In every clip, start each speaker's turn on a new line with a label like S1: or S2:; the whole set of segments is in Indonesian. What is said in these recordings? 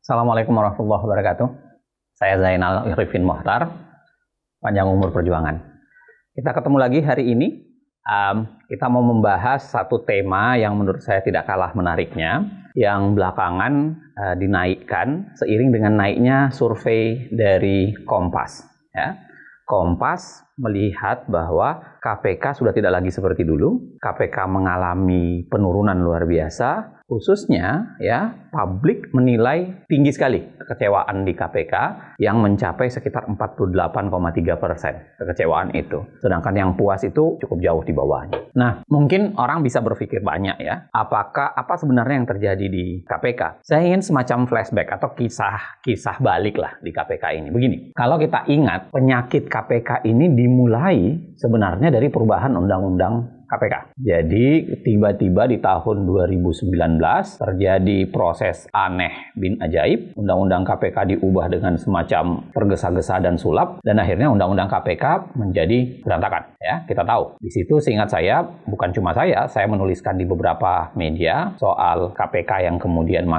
S1: Assalamualaikum warahmatullahi wabarakatuh. Saya Zainal Irfin Mohtar, panjang umur perjuangan. Kita ketemu lagi hari ini. Kita mau membahas satu tema yang menurut saya tidak kalah menariknya, yang belakangan dinaikkan seiring dengan naiknya survei dari Kompas. Ya. Kompas melihat bahwa KPK sudah tidak lagi seperti dulu. KPK mengalami penurunan luar biasa, khususnya ya publik menilai tinggi sekali kekecewaan di KPK yang mencapai sekitar 48,3% kekecewaan itu. Sedangkan yang puas itu cukup jauh di bawahnya. Nah, mungkin orang bisa berpikir banyak ya, apa sebenarnya yang terjadi di KPK? Saya ingin semacam flashback atau kisah balik lah di KPK ini. Begini, kalau kita ingat penyakit KPK ini dimulai sebenarnya dari perubahan undang-undang KPK. Jadi tiba-tiba di tahun 2019 terjadi proses aneh bin ajaib. Undang-undang KPK diubah dengan semacam tergesa-gesa dan sulap, dan akhirnya undang-undang KPK menjadi berantakan. Ya, kita tahu. Di situ seingat saya, bukan cuma saya menuliskan di beberapa media soal KPK yang kemudian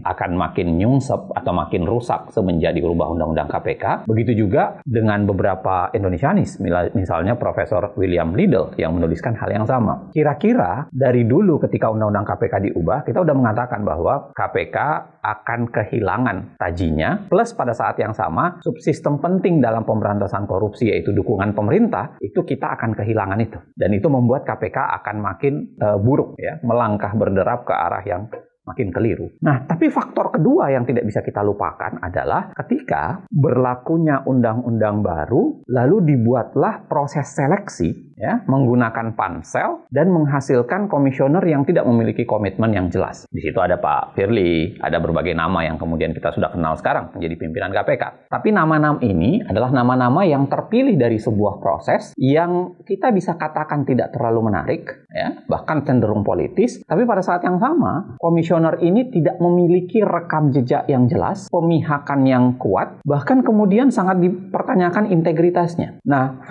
S1: akan makin nyungsep atau makin rusak semenjak diubah undang-undang KPK. Begitu juga dengan beberapa Indonesianis, misalnya Profesor William Liddell yang menuliskan hal yang sama. Kira-kira dari dulu ketika undang-undang KPK diubah, kita udah mengatakan bahwa KPK akan kehilangan tajinya, plus pada saat yang sama subsistem penting dalam pemberantasan korupsi yaitu dukungan pemerintah, itu kita akan kehilangan itu. Dan itu membuat KPK akan makin buruk ya, melangkah berderap ke arah yang makin keliru. Nah, tapi faktor kedua yang tidak bisa kita lupakan adalah ketika berlakunya undang-undang baru, lalu dibuatlah proses seleksi ya, menggunakan pansel dan menghasilkan komisioner yang tidak memiliki komitmen yang jelas. Di situ ada Pak Firly, ada berbagai nama yang kemudian kita sudah kenal sekarang menjadi pimpinan KPK. Tapi nama-nama ini adalah nama-nama yang terpilih dari sebuah proses yang kita bisa katakan tidak terlalu menarik, ya, bahkan cenderung politis. Tapi pada saat yang sama, komisioner ini tidak memiliki rekam jejak yang jelas, pemihakan yang kuat, bahkan kemudian sangat dipertanyakan integritasnya. Nah,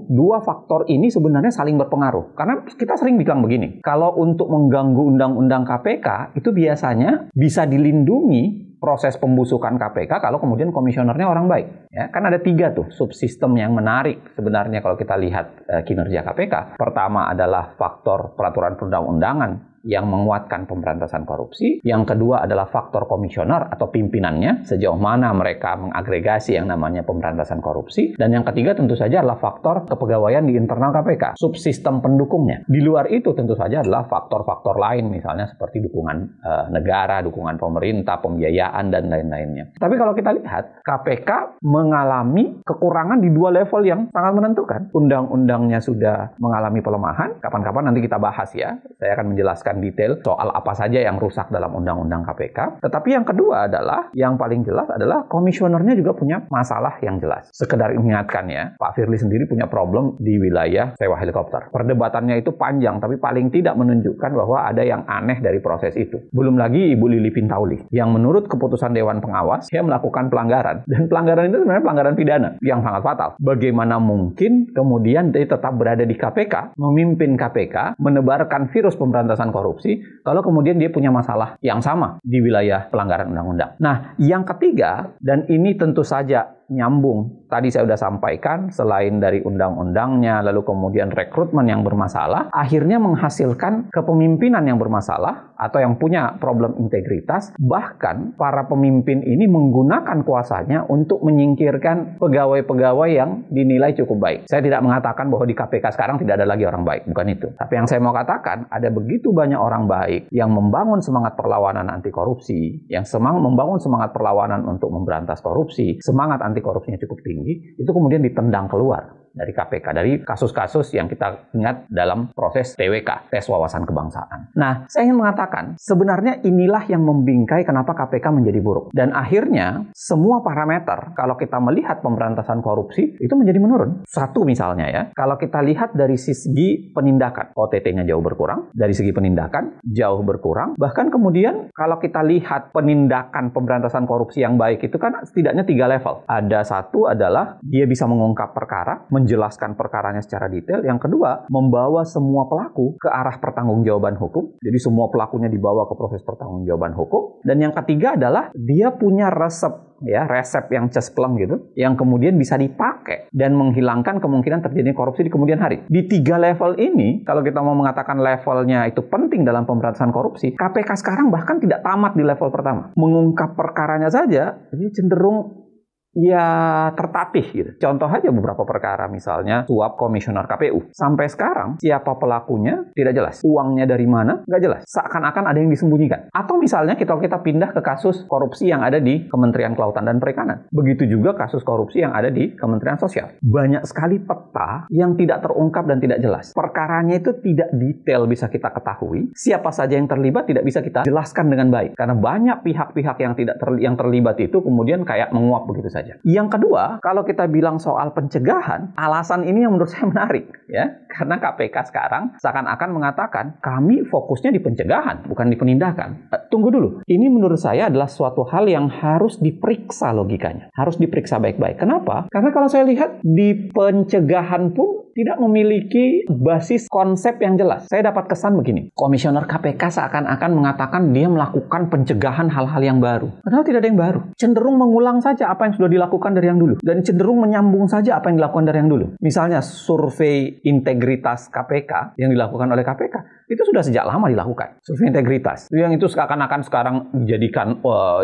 S1: dua faktor ini sebenarnya saling berpengaruh. Karena kita sering bilang begini, kalau untuk mengganggu undang-undang KPK, itu biasanya bisa dilindungi proses pembusukan KPK kalau kemudian komisionernya orang baik. Ya, kan ada 3 tuh subsistem yang menarik sebenarnya kalau kita lihat kinerja KPK. Pertama adalah faktor peraturan perundang-undangan yang menguatkan pemberantasan korupsi. Yang kedua adalah faktor komisioner atau pimpinannya, sejauh mana mereka mengagregasi yang namanya pemberantasan korupsi. Dan yang ketiga tentu saja adalah faktor kepegawaian di internal KPK, subsistem pendukungnya. Di luar itu tentu saja adalah faktor-faktor lain, misalnya seperti dukungan negara, dukungan pemerintah, pembiayaan, dan lain-lainnya. Tapi kalau kita lihat, KPK mengalami kekurangan di 2 level yang sangat menentukan. Undang-undangnya sudah mengalami pelemahan, kapan-kapan nanti kita bahas ya. Saya akan menjelaskan detail soal apa saja yang rusak dalam undang-undang KPK. Tetapi yang kedua adalah, yang paling jelas adalah komisionernya juga punya masalah yang jelas. Sekedar ingatkan ya, Pak Firly sendiri punya problem di wilayah sewa helikopter. Perdebatannya itu panjang, tapi paling tidak menunjukkan bahwa ada yang aneh dari proses itu. Belum lagi Ibu Lili Pintauli, yang menurut keputusan Dewan Pengawas, dia melakukan pelanggaran. Dan pelanggaran itu sebenarnya pelanggaran pidana yang sangat fatal. Bagaimana mungkin kemudian dia tetap berada di KPK, memimpin KPK, menebarkan virus pemberantasan korupsi, kalau kemudian dia punya masalah yang sama di wilayah pelanggaran undang-undang. Nah, yang ketiga, dan ini tentu saja nyambung. Tadi saya sudah sampaikan, selain dari undang-undangnya, lalu kemudian rekrutmen yang bermasalah, akhirnya menghasilkan kepemimpinan yang bermasalah, atau yang punya problem integritas, bahkan para pemimpin ini menggunakan kuasanya untuk menyingkirkan pegawai-pegawai yang dinilai cukup baik. Saya tidak mengatakan bahwa di KPK sekarang tidak ada lagi orang baik, bukan itu. Tapi yang saya mau katakan, ada begitu banyak orang baik yang membangun semangat perlawanan anti korupsi, yang membangun semangat perlawanan untuk memberantas korupsi, semangat anti korupsinya cukup tinggi, itu kemudian ditendang keluar dari KPK, dari kasus-kasus yang kita ingat dalam proses TWK, tes wawasan kebangsaan. Nah, saya ingin mengatakan, sebenarnya inilah yang membingkai kenapa KPK menjadi buruk. Dan akhirnya, semua parameter, kalau kita melihat pemberantasan korupsi, itu menjadi menurun. Satu misalnya ya, kalau kita lihat dari segi penindakan, OTT-nya jauh berkurang, dari segi penindakan, jauh berkurang, bahkan kemudian kalau kita lihat penindakan pemberantasan korupsi yang baik itu kan setidaknya 3 level. Ada satu adalah dia bisa mengungkap perkara, menjelaskan perkaranya secara detail. Yang kedua, membawa semua pelaku ke arah pertanggungjawaban hukum. Jadi semua pelakunya dibawa ke proses pertanggungjawaban hukum. Dan yang ketiga adalah dia punya resep yang cespleng gitu, yang kemudian bisa dipakai dan menghilangkan kemungkinan terjadinya korupsi di kemudian hari. Di 3 level ini, kalau kita mau mengatakan levelnya itu penting dalam pemberantasan korupsi, KPK sekarang bahkan tidak tamat di level pertama. Mengungkap perkaranya saja, ini cenderung tertatih gitu. Contoh aja beberapa perkara, misalnya suap komisioner KPU. Sampai sekarang, siapa pelakunya tidak jelas. Uangnya dari mana? Nggak jelas. Seakan-akan ada yang disembunyikan. Atau misalnya kita pindah ke kasus korupsi yang ada di Kementerian Kelautan dan Perikanan. Begitu juga kasus korupsi yang ada di Kementerian Sosial. Banyak sekali peta yang tidak terungkap dan tidak jelas. Perkaranya itu tidak detail bisa kita ketahui. Siapa saja yang terlibat tidak bisa kita jelaskan dengan baik. Karena banyak pihak-pihak yang terlibat itu kemudian kayak menguap begitu saja. Yang kedua, kalau kita bilang soal pencegahan, alasan ini yang menurut saya menarik, ya, karena KPK sekarang seakan-akan mengatakan kami fokusnya di pencegahan, bukan di penindakan. Tunggu dulu, ini menurut saya adalah suatu hal yang harus diperiksa logikanya, harus diperiksa baik-baik. Kenapa? Karena kalau saya lihat di pencegahan pun tidak memiliki basis konsep yang jelas. Saya dapat kesan begini, komisioner KPK seakan-akan mengatakan dia melakukan pencegahan hal-hal yang baru. Padahal tidak ada yang baru. Cenderung mengulang saja apa yang sudah dilakukan dari yang dulu. Dan cenderung menyambung saja apa yang dilakukan dari yang dulu. Misalnya survei integritas KPK yang dilakukan oleh KPK, itu sudah sejak lama dilakukan. Survei integritas. Yang itu seakan-akan sekarang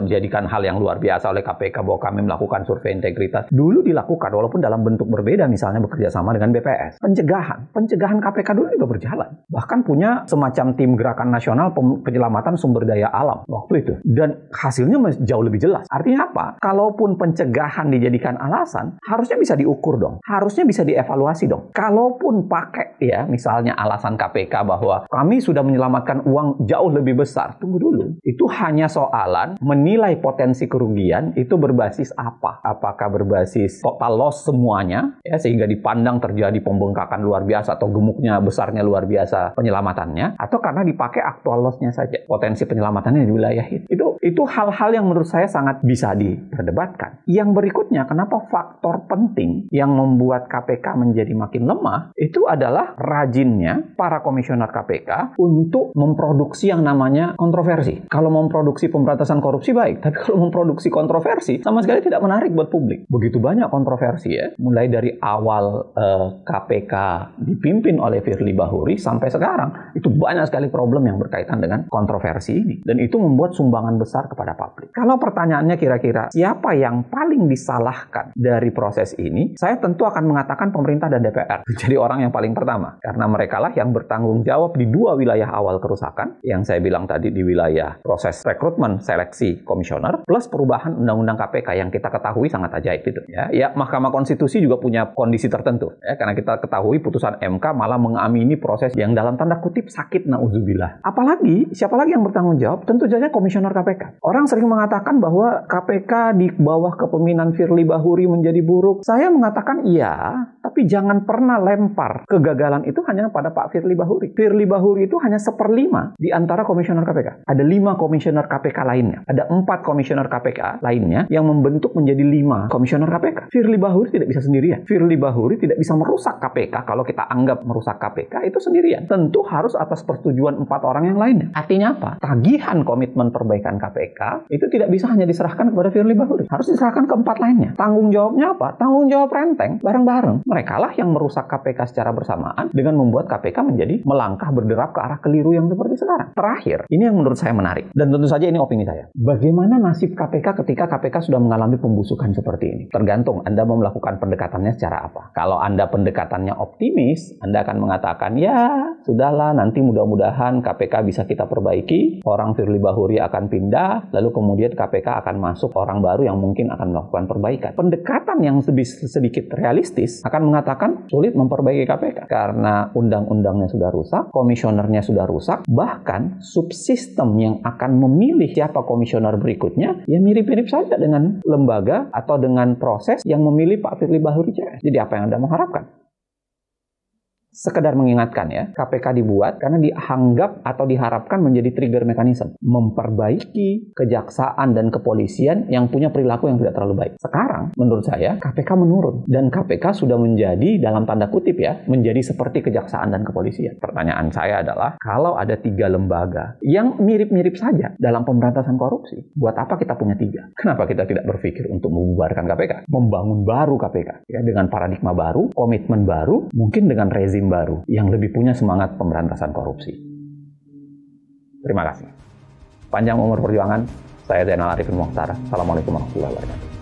S1: jadikan hal yang luar biasa oleh KPK bahwa kami melakukan survei integritas. Dulu dilakukan walaupun dalam bentuk berbeda, misalnya bekerja sama dengan BPS. Pencegahan KPK dulu juga berjalan. Bahkan punya semacam tim gerakan nasional penyelamatan sumber daya alam waktu itu. Dan hasilnya jauh lebih jelas. Artinya apa? Kalaupun pencegahan dijadikan alasan, harusnya bisa diukur dong. Harusnya bisa dievaluasi dong. Kalaupun pakai misalnya alasan KPK bahwa kami sudah menyelamatkan uang jauh lebih besar. Tunggu dulu. Itu hanya soalan menilai potensi kerugian itu berbasis apa? Apakah berbasis total loss semuanya, sehingga dipandang terjadi pembengkakan luar biasa atau gemuknya besarnya luar biasa penyelamatannya, atau karena dipakai actual loss-nya saja, potensi penyelamatannya di wilayah itu. Itu hal-hal yang menurut saya sangat bisa diperdebatkan. Yang berikutnya, kenapa faktor penting yang membuat KPK menjadi makin lemah, itu adalah rajinnya para komisioner KPK untuk memproduksi yang namanya kontroversi. Kalau memproduksi pemberantasan korupsi baik, tapi kalau memproduksi kontroversi sama sekali tidak menarik buat publik. Begitu banyak kontroversi mulai dari awal KPK dipimpin oleh Firly Bahuri sampai sekarang, itu banyak sekali problem yang berkaitan dengan kontroversi ini. Dan itu membuat sumbangan besar kepada publik. Kalau pertanyaannya kira-kira siapa yang paling disalahkan dari proses ini, saya tentu akan mengatakan pemerintah dan DPR. Jadi orang yang paling pertama. Karena merekalah yang bertanggung jawab di 2 wilayah awal kerusakan, yang saya bilang tadi di wilayah proses rekrutmen seleksi komisioner, plus perubahan undang-undang KPK yang kita ketahui sangat ajaib itu. Ya, Mahkamah Konstitusi juga punya kondisi tertentu. Karena kita ketahui putusan MK malah mengamini proses yang dalam tanda kutip sakit, na'udzubillah. Apalagi, siapa lagi yang bertanggung jawab? Tentu saja komisioner KPK. Orang sering mengatakan bahwa KPK di bawah kepemimpinan Firly Bahuri menjadi buruk. Saya mengatakan iya, tapi jangan pernah lempar kegagalan itu hanya pada Pak Firly Bahuri. Firly Bahuri itu hanya 1/5 di antara komisioner KPK. Ada 5 komisioner KPK lainnya. Ada 4 komisioner KPK lainnya yang membentuk menjadi 5 komisioner KPK. Firly Bahuri tidak bisa sendirian. Firly Bahuri tidak bisa merusak KPK. Kalau kita anggap merusak KPK itu sendirian. Tentu harus atas persetujuan 4 orang yang lainnya. Artinya apa? Tagihan komitmen perbaikan KPK itu tidak bisa hanya diserahkan kepada Firly Bahuri. Harus diserahkan ke 4 lainnya. Tanggung jawabnya apa? Tanggung jawab renteng, bareng-bareng. Mereka lah yang merusak KPK secara bersamaan dengan membuat KPK menjadi melangkah berderap ke arah keliru yang seperti sekarang. Terakhir, ini yang menurut saya menarik. Dan tentu saja ini opini saya. Bagaimana nasib KPK ketika KPK sudah mengalami pembusukan seperti ini? Tergantung Anda mau melakukan pendekatannya secara apa. Kalau Anda pendekatannya optimis, Anda akan mengatakan, ya sudahlah, nanti mudah-mudahan KPK bisa kita perbaiki, orang Firly Bahuri akan pindah, lalu kemudian KPK akan masuk orang baru yang mungkin akan melakukan perbaikan. Pendekatan yang sedikit realistis akan mengatakan sulit memperbaiki KPK karena undang-undangnya sudah rusak, komisionernya sudah rusak, bahkan subsistem yang akan memilih siapa komisioner berikutnya ya mirip-mirip saja dengan lembaga atau dengan proses yang memilih Pak Firly Bahuri CS. Jadi apa yang Anda mengharapkan? sekedar mengingatkan ya, KPK dibuat karena dianggap atau diharapkan menjadi trigger mechanism, memperbaiki kejaksaan dan kepolisian yang punya perilaku yang tidak terlalu baik. Sekarang, menurut saya, KPK menurun. Dan KPK sudah menjadi, dalam tanda kutip ya, menjadi seperti kejaksaan dan kepolisian. Pertanyaan saya adalah, kalau ada 3 lembaga yang mirip-mirip saja dalam pemberantasan korupsi, buat apa kita punya 3? Kenapa kita tidak berpikir untuk membubarkan KPK? Membangun baru KPK, ya, dengan paradigma baru, komitmen baru, mungkin dengan rezim baru yang lebih punya semangat pemberantasan korupsi. Terima kasih. Panjang umur perjuangan. Saya Zainal Arifin Mokhtar. Assalamualaikum warahmatullahi wabarakatuh.